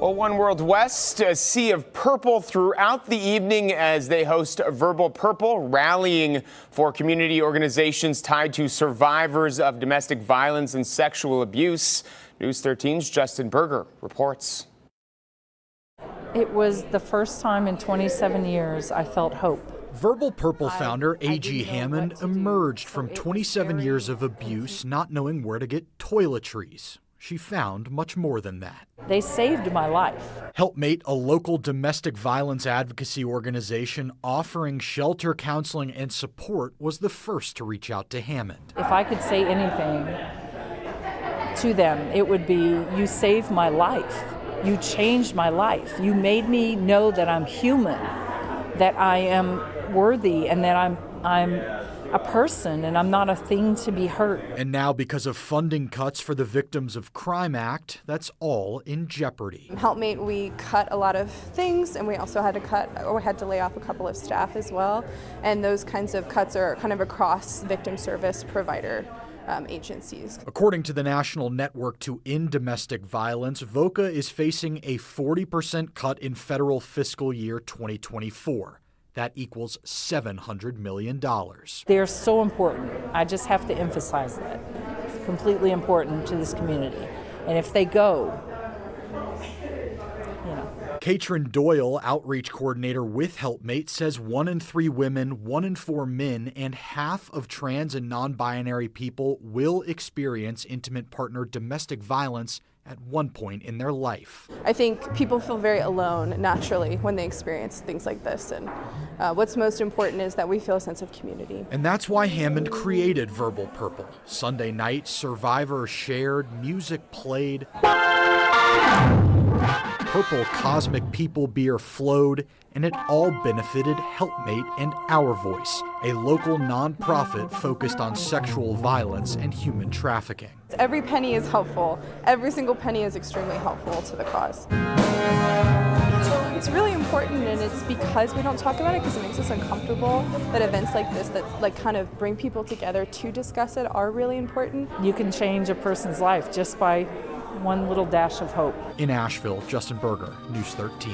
Well, One World West, a sea of purple throughout the evening as they host Verbal Purple, rallying for community organizations tied to survivors of domestic violence and sexual abuse. News 13's Justin Berger reports. It was the first time in 27 years I felt hope. Verbal Purple founder A.G. Hammond emerged from 27 years of abuse not knowing where to get toiletries. She found much more than that. They saved my life. Helpmate, a local domestic violence advocacy organization offering shelter, counseling, and support, was the first to reach out to Hammond. If I could say anything to them, it would be, you saved my life. You changed my life. You made me know that I'm human, that I am worthy, and that I'm a person and I'm not a thing to be hurt. And now, because of funding cuts for the Victims of Crime Act, that's all in jeopardy. Helpmate, we cut a lot of things, and we also had to lay off a couple of staff as well. And those kinds of cuts are kind of across victim service provider agencies. According to the National Network to End Domestic Violence, VOCA is facing a 40% cut in federal fiscal year 2024. That equals $700 million. They're so important. I just have to emphasize that. It's completely important to this community. And if they go, Katrin Doyle, outreach coordinator with Helpmate, says 1 in 3 women, 1 in 4 men, and half of trans and non-binary people will experience intimate partner domestic violence at one point in their life. I think people feel very alone naturally when they experience things like this, and what's most important is that we feel a sense of community. And that's why Hammond created Verbal Purple. Sunday night, survivors shared, music played, purple cosmic people beer flowed, and it all benefited Helpmate and Our Voice, a local nonprofit focused on sexual violence and human trafficking. Every penny is helpful. Every single penny is extremely helpful to the cause. It's really important, and it's because we don't talk about it because it makes us uncomfortable, that events like this that kind of bring people together to discuss it are really important. you can change a person's life just by one little dash of hope. In Asheville, Justin Berger, News 13.